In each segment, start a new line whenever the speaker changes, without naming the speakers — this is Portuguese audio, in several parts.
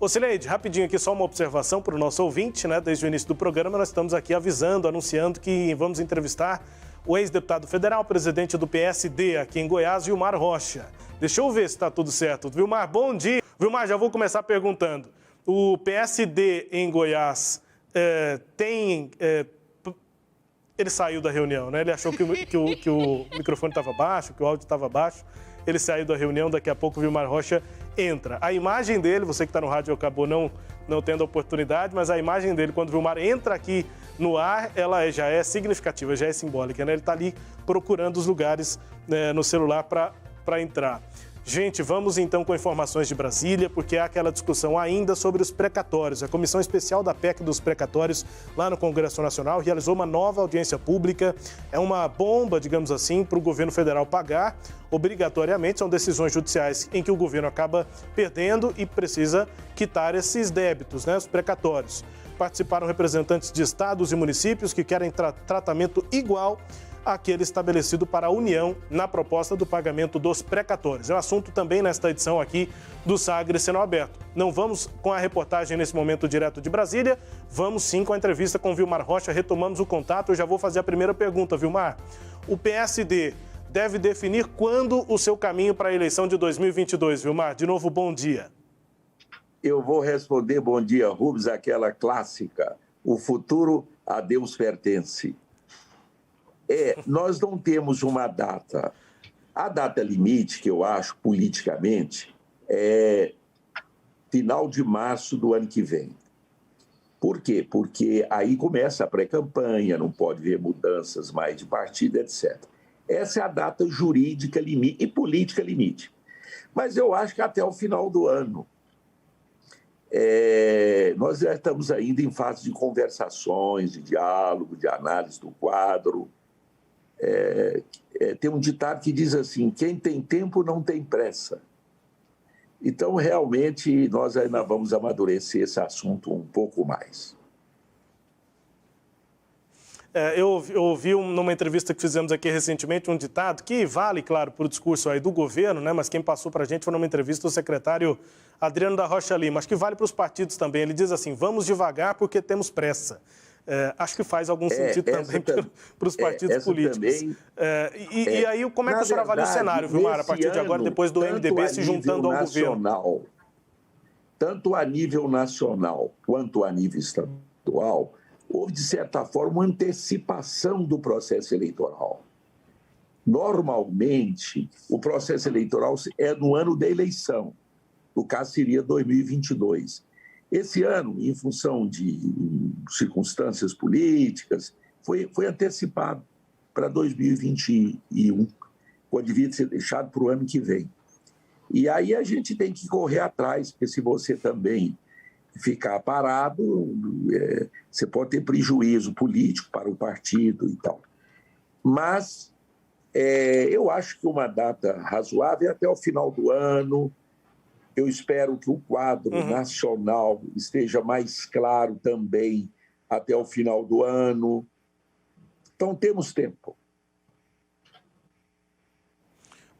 Ô Cileide, rapidinho aqui, só uma observação para o nosso ouvinte, né? Desde o início do programa nós estamos aqui avisando, anunciando que vamos entrevistar o ex-deputado federal, presidente do PSD aqui em Goiás, Vilmar Rocha. Deixa eu ver se está tudo certo. Vilmar, bom dia. Vilmar, já vou começar perguntando. O PSD em Goiás ele saiu da reunião, né? Ele achou que o microfone estava baixo, que o áudio estava baixo. Ele saiu da reunião, daqui a pouco o Vilmar Rocha entra. A imagem dele, você que está no rádio acabou não tendo a oportunidade, mas a imagem dele, quando o Vilmar entra aqui no ar, ela já é significativa, já é simbólica, né? Ele está ali procurando os lugares, né, no celular para entrar. Gente, vamos então com informações de Brasília, porque há aquela discussão ainda sobre os precatórios. A Comissão Especial da PEC dos Precatórios, lá no Congresso Nacional, realizou uma nova audiência pública. É uma bomba, digamos assim, para o governo federal pagar obrigatoriamente. São decisões judiciais em que o governo acaba perdendo e precisa quitar esses débitos, né, os precatórios. Participaram representantes de estados e municípios que querem tratamento igual àquele estabelecido para a União na proposta do pagamento dos precatórios. É um assunto também nesta edição aqui do Sagres Céu Aberto. Não vamos com a reportagem nesse momento direto de Brasília, vamos sim com a entrevista com Vilmar Rocha, retomamos o contato. Eu já vou fazer a primeira pergunta, Vilmar. O PSD deve definir quando o seu caminho para a eleição de 2022, Vilmar? De novo, bom dia.
Eu vou responder bom dia, Rubens, aquela clássica. O futuro a Deus pertence. Nós não temos uma data. A data limite, que eu acho, politicamente, é final de março do ano que vem. Por quê? Porque aí começa a pré-campanha, não pode haver mudanças mais de partido, etc. Essa é a data jurídica limite e política limite. Mas eu acho que até o final do ano. Nós já estamos ainda em fase de conversações, de diálogo, de análise do quadro. Tem um ditado que diz assim: quem tem tempo não tem pressa. Então, realmente, nós ainda vamos amadurecer esse assunto um pouco mais.
Eu ouvi numa entrevista que fizemos aqui recentemente um ditado que vale, claro, para o discurso aí do governo, né? Mas quem passou para a gente foi numa entrevista o secretário Adriano da Rocha Lima. Acho que vale para os partidos também. Ele diz assim: vamos devagar porque temos pressa. Acho que faz algum sentido também para os partidos políticos.
Também,
e aí, como é que o senhor avalia o cenário, Vilmar, a partir de agora, depois do MDB se juntando ao governo?
Tanto a nível nacional quanto a nível estadual, houve, de certa forma, uma antecipação do processo eleitoral. Normalmente, o processo eleitoral é no ano da eleição. No caso, seria 2022. Esse ano, em função de circunstâncias políticas, foi antecipado para 2021, quando devia ser deixado para o ano que vem. E aí a gente tem que correr atrás, porque se você também ficar parado, você pode ter prejuízo político para o partido e tal. Mas eu acho que uma data razoável é até o final do ano. Eu espero que o quadro nacional esteja mais claro também até o final do ano. Então, temos tempo.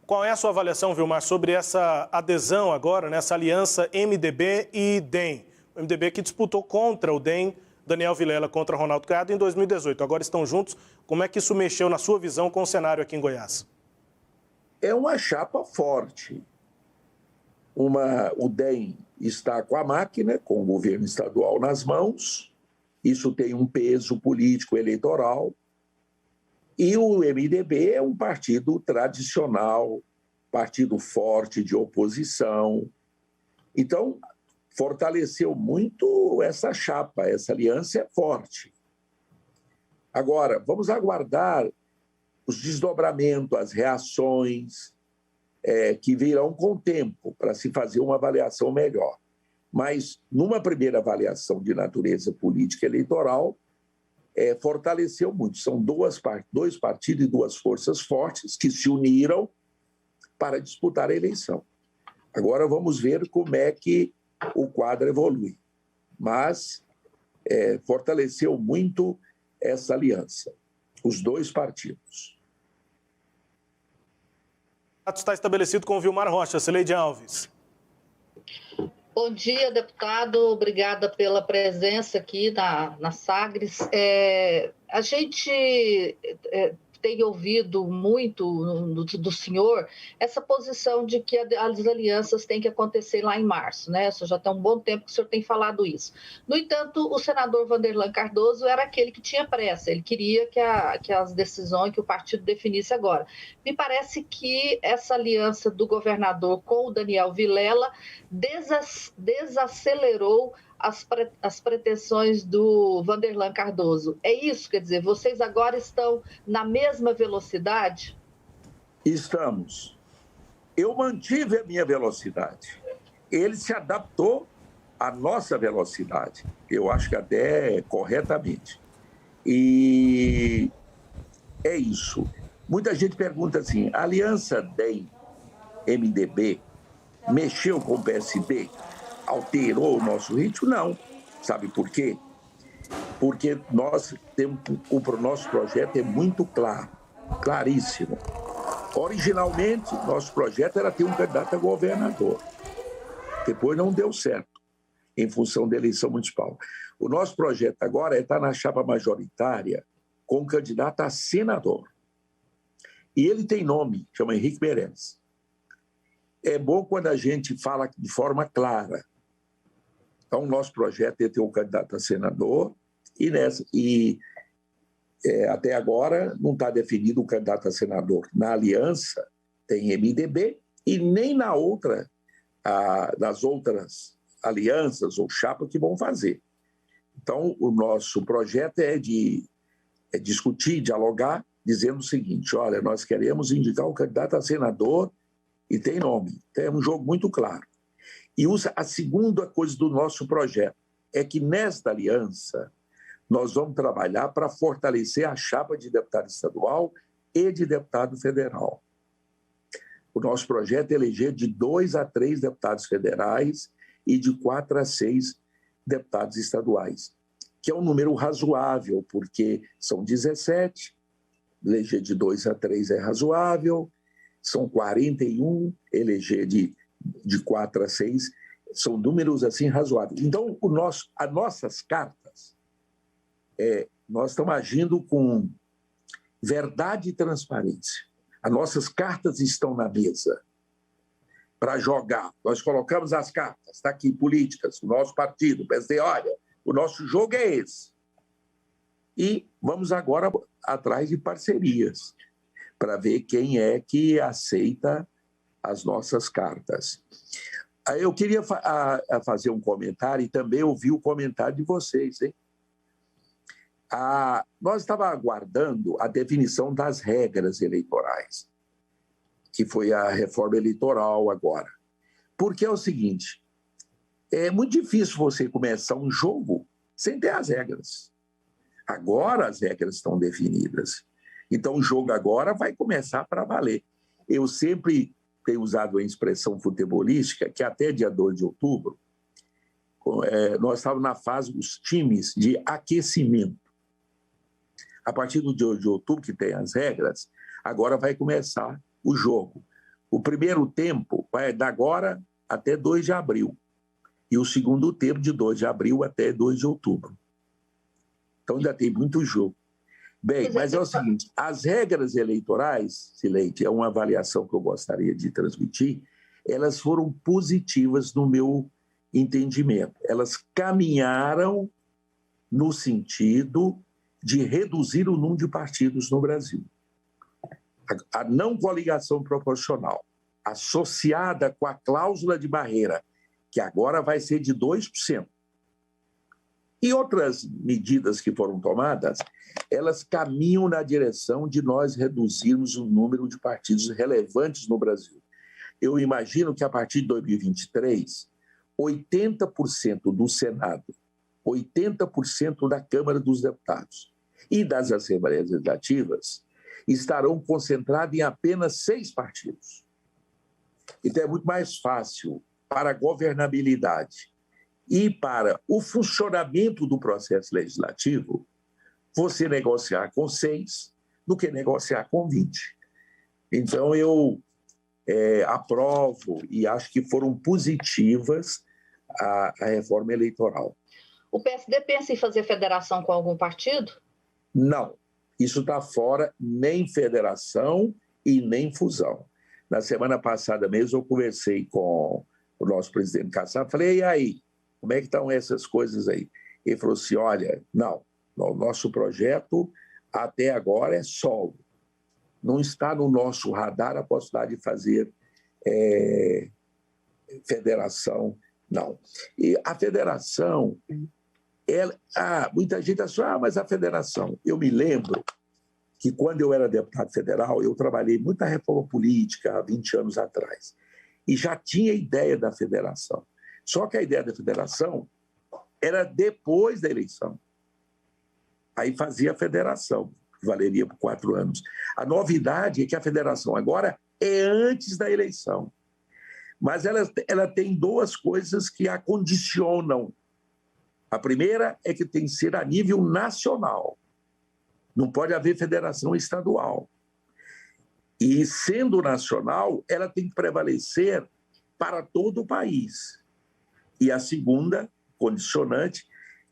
Qual é a sua avaliação, Vilmar, sobre essa adesão agora, nessa aliança MDB e DEM? O MDB que disputou contra o DEM, Daniel Vilela contra Ronaldo Caiado em 2018. Agora estão juntos. Como é que isso mexeu, na sua visão, com o cenário aqui em Goiás?
É uma chapa forte. O DEM está com a máquina, com o governo estadual nas mãos. Isso tem um peso político eleitoral. E o MDB é um partido tradicional, partido forte de oposição. Então, fortaleceu muito essa chapa, essa aliança é forte. Agora, vamos aguardar os desdobramentos, as reações que virão com o tempo para se fazer uma avaliação melhor. Mas, numa primeira avaliação de natureza política eleitoral, fortaleceu muito. São dois partidos e duas forças fortes que se uniram para disputar a eleição. Agora vamos ver como é que o quadro evolui. Mas fortaleceu muito essa aliança, os dois partidos.
Está estabelecido com o Vilmar Rocha. Cileide Alves.
Bom dia, deputado. Obrigada pela presença aqui na Sagres. A gente tem ouvido muito do senhor essa posição de que as alianças têm que acontecer lá em março, né? Isso já tem um bom tempo que o senhor tem falado isso. No entanto, o senador Vanderlan Cardoso era aquele que tinha pressa, ele queria que as decisões, que o partido definisse agora. Me parece que essa aliança do governador com o Daniel Vilela desacelerou as pretensões do Vanderlan Cardoso. É isso? Quer dizer, vocês agora estão na mesma velocidade?
Estamos. Eu mantive a minha velocidade. Ele se adaptou à nossa velocidade. Eu acho que até corretamente. E é isso. Muita gente pergunta assim, a aliança DEM-MDB mexeu com o PSB? Alterou o nosso ritmo? Não. Sabe por quê? Porque nós temos, o nosso projeto é muito claro, claríssimo. Originalmente, nosso projeto era ter um candidato a governador. Depois não deu certo, em função da eleição municipal. O nosso projeto agora é estar na chapa majoritária com um candidato a senador. E ele tem nome, chama Henrique Meirelles. É bom quando a gente fala de forma clara. Então, o nosso projeto é ter um candidato a senador e até agora não está definido o candidato a senador. Na aliança tem MDB e nem nas outras alianças ou chapas que vão fazer. Então, o nosso projeto é discutir, dialogar, dizendo o seguinte, olha, nós queremos indicar o candidato a senador e tem nome. Então, é um jogo muito claro. E a segunda coisa do nosso projeto é que, nesta aliança, nós vamos trabalhar para fortalecer a chapa de deputado estadual e de deputado federal. O nosso projeto é eleger de 2 a 3 deputados federais e de 4 a 6 deputados estaduais, que é um número razoável, porque são 17, eleger de 2 a 3 é razoável, são 41, eleger de 4 a 6, são números assim razoáveis. Então, as nossas cartas, nós estamos agindo com verdade e transparência. As nossas cartas estão na mesa para jogar. Nós colocamos as cartas, está aqui, políticas, o nosso partido, o PSD, olha, o nosso jogo é esse. E vamos agora atrás de parcerias para ver quem é que aceita as nossas cartas. Eu queria fazer um comentário e também ouvir o comentário de vocês, hein? Nós estávamos aguardando a definição das regras eleitorais, que foi a reforma eleitoral agora. Porque é o seguinte, é muito difícil você começar um jogo sem ter as regras. Agora as regras estão definidas. Então o jogo agora vai começar para valer. Eu sempre tenho usado a expressão futebolística que até dia 2 de outubro nós estávamos na fase dos times de aquecimento. A partir do dia de outubro, que tem as regras, agora vai começar o jogo. O primeiro tempo vai da agora até 2 de abril. E o segundo tempo de 2 de abril até 2 de outubro. Então ainda tem muito jogo. Bem, mas é o seguinte, as regras eleitorais, Cileide, é uma avaliação que eu gostaria de transmitir, elas foram positivas no meu entendimento. Elas caminharam no sentido de reduzir o número de partidos no Brasil. A não coligação proporcional, associada com a cláusula de barreira, que agora vai ser de 2%, e outras medidas que foram tomadas, elas caminham na direção de nós reduzirmos o número de partidos relevantes no Brasil. Eu imagino que a partir de 2023, 80% do Senado, 80% da Câmara dos Deputados e das Assembleias Legislativas estarão concentrados em apenas 6 partidos. Então é muito mais fácil para a governabilidade e para o funcionamento do processo legislativo você negociar com 6 do que negociar com 20. Então eu aprovo e acho que foram positivas a reforma eleitoral.
O PSD pensa em fazer federação com algum partido?
Não, isso está fora nem federação e nem fusão. Na semana passada mesmo eu conversei com o nosso presidente Kassab, falei, e aí, como é que estão essas coisas aí? Ele falou assim, olha, não, o nosso projeto até agora é solo. Não está no nosso radar a possibilidade de fazer federação, não. E a federação, muita gente acha, mas a federação... Eu me lembro que quando eu era deputado federal, eu trabalhei muita reforma política há 20 anos atrás, e já tinha ideia da federação. Só que a ideia da federação era depois da eleição. Aí fazia a federação, que valeria por 4 anos. A novidade é que a federação agora é antes da eleição. Mas ela tem 2 coisas que a condicionam. A primeira é que tem que ser a nível nacional. Não pode haver federação estadual. E, sendo nacional, ela tem que prevalecer para todo o país. E a segunda condicionante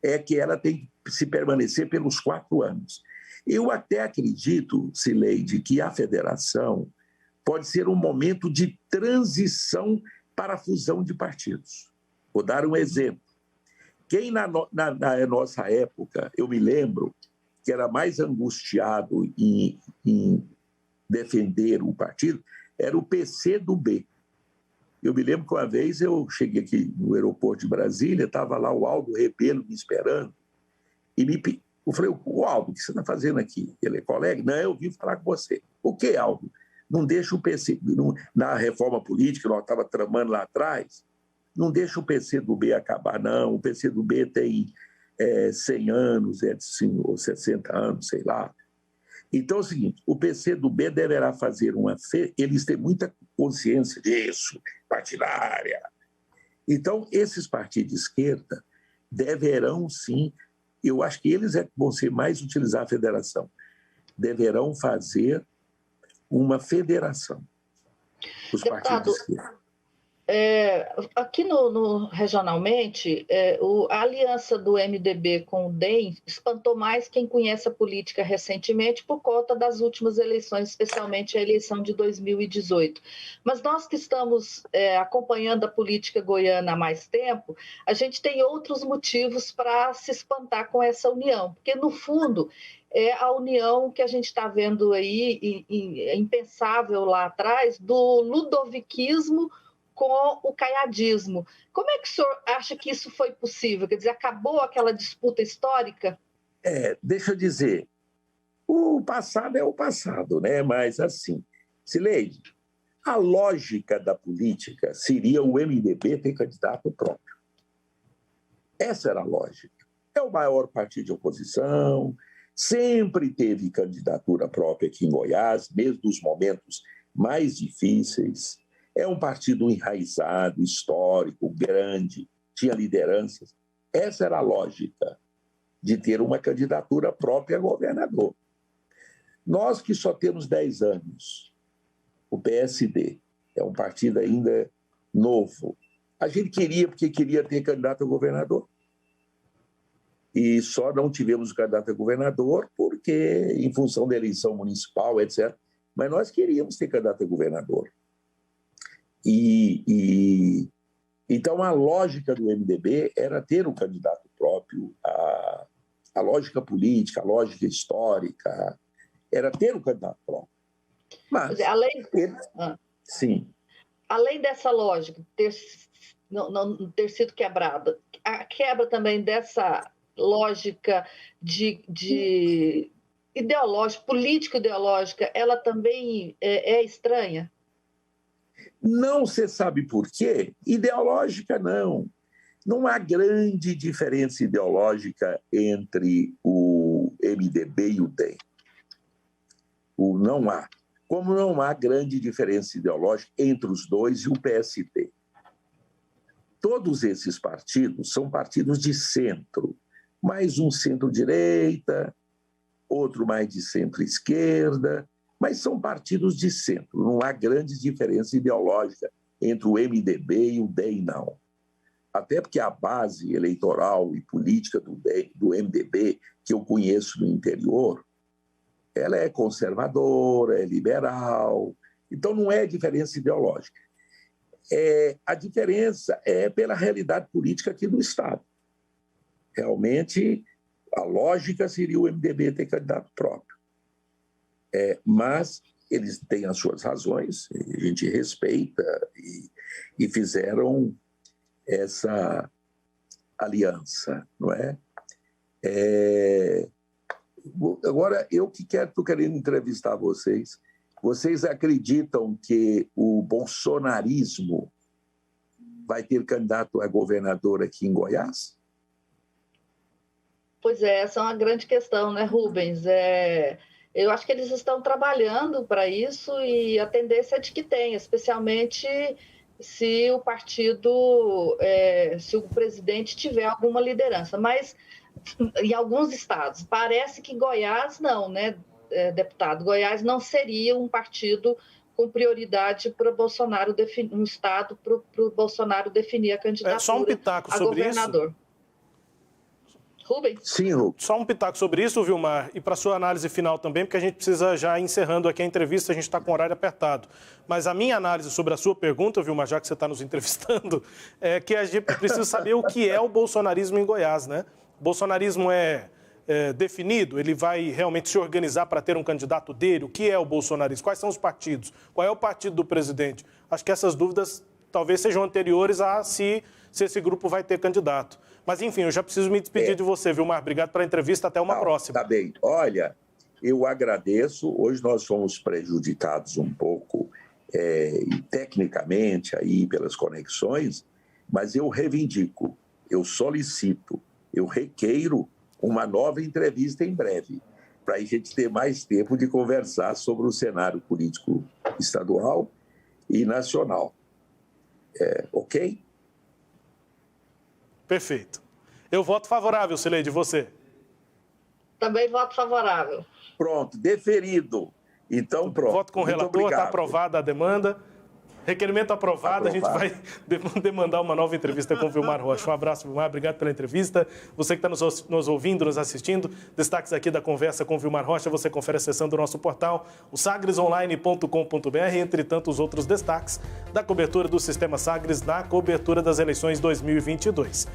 é que ela tem que se permanecer pelos 4 anos. Eu até acredito, Cileide, que a federação pode ser um momento de transição para a fusão de partidos. Vou dar um exemplo. Quem na nossa época, eu me lembro, que era mais angustiado em defender o partido, era o PCdoB. Eu me lembro que uma vez eu cheguei aqui no aeroporto de Brasília, estava lá o Aldo Rebelo me esperando, e eu falei, Aldo, o que você está fazendo aqui? Ele é colega? Não, eu vim falar com você. O que, Aldo? Não deixa o PC... Na reforma política, nós estávamos tramando lá atrás, não deixa o PCdoB acabar, não. O PCdoB tem 100 anos, ou 60 anos, sei lá. Então é o seguinte, o PCdoB deverá fazer eles têm muita consciência disso, partidária. Então, esses partidos de esquerda deverão, sim, eu acho que eles vão ser mais utilizar a federação, deverão fazer uma federação. Os partidos de esquerda.
Aqui regionalmente, a aliança do MDB com o DEM espantou mais quem conhece a política recentemente por conta das últimas eleições, especialmente a eleição de 2018. Mas nós que estamos acompanhando a política goiana há mais tempo, a gente tem outros motivos para se espantar com essa união, porque, no fundo, é a união que a gente está vendo aí, impensável lá atrás, do ludoviquismo com o caiadismo. Como é que o senhor acha que isso foi possível? Quer dizer, acabou aquela disputa histórica?
Deixa eu dizer, o passado é o passado, né? Mas, assim, Cileide, a lógica da política seria o MDB ter candidato próprio. Essa era a lógica. É o maior partido de oposição, sempre teve candidatura própria aqui em Goiás, mesmo nos momentos mais difíceis. É um partido enraizado, histórico, grande, tinha lideranças. Essa era a lógica de ter uma candidatura própria a governador. Nós que só temos 10 anos, o PSD é um partido ainda novo. A gente queria, porque queria ter candidato a governador. E só não tivemos o candidato a governador porque, em função da eleição municipal, etc. Mas nós queríamos ter candidato a governador. Então, a lógica do MDB era ter um candidato próprio, a lógica política, a lógica histórica, era ter um candidato próprio. Mas, sim.
Além dessa lógica não ter sido quebrada, a quebra também dessa lógica de ideológica, político-ideológica, ela também é estranha?
Não, você sabe por quê? Ideológica, não. Não há grande diferença ideológica entre o MDB e o DEM. Não há. Como não há grande diferença ideológica entre os dois e o PSD. Todos esses partidos são partidos de centro, mais um centro-direita, outro mais de centro-esquerda, mas são partidos de centro. Não há grande diferença ideológica entre o MDB e o DEM, não. até porque a base eleitoral e política do MDB, que eu conheço no interior, ela é conservadora, é liberal, então não é diferença ideológica. A diferença é pela realidade política aqui do Estado. Realmente, a lógica seria o MDB ter candidato próprio. Mas eles têm as suas razões, a gente respeita e fizeram essa aliança, não é? Agora, eu que estou querendo entrevistar vocês. Vocês acreditam que o bolsonarismo vai ter candidato a governador aqui em Goiás?
Pois é, essa é uma grande questão, né, Rubens? Eu acho que eles estão trabalhando para isso e a tendência é de que tenha, especialmente se o partido, se o presidente tiver alguma liderança. Mas em alguns estados, parece que Goiás não, né, deputado? Goiás não seria um partido com prioridade para Bolsonaro um estado para o Bolsonaro definir a candidatura
só um pitaco
a
sobre
governador. Isso. Rubens?
Sim, Rubens.
Só um pitaco sobre isso, Vilmar, e para sua análise final também, porque a gente precisa já encerrando aqui a entrevista, a gente está com o horário apertado. Mas a minha análise sobre a sua pergunta, Vilmar, já que você está nos entrevistando, é que a gente precisa saber o que é o bolsonarismo em Goiás, né? O bolsonarismo é definido? Ele vai realmente se organizar para ter um candidato dele? O que é o bolsonarismo? Quais são os partidos? Qual é o partido do presidente? Acho que essas dúvidas talvez sejam anteriores a se esse grupo vai ter candidato. Mas, enfim, eu já preciso me despedir de você, Vilmar. Obrigado pela entrevista. Até uma próxima.
Tá bem. Olha, eu agradeço. Hoje nós fomos prejudicados um pouco tecnicamente aí pelas conexões, mas eu reivindico, eu solicito, eu requeiro uma nova entrevista em breve, para a gente ter mais tempo de conversar sobre o cenário político estadual e nacional. Ok?
Perfeito. Eu voto favorável, Cileide, você?
Também voto favorável.
Pronto, deferido. Então, pronto.
Voto com o relator, está aprovada a demanda. Requerimento aprovado, a gente vai demandar uma nova entrevista com o Vilmar Rocha. Um abraço, Vilmar, obrigado pela entrevista. Você que está nos ouvindo, nos assistindo, destaques aqui da conversa com o Vilmar Rocha, você confere a seção do nosso portal, o sagresonline.com.br, entre tantos outros destaques da cobertura do Sistema Sagres na cobertura das eleições 2022.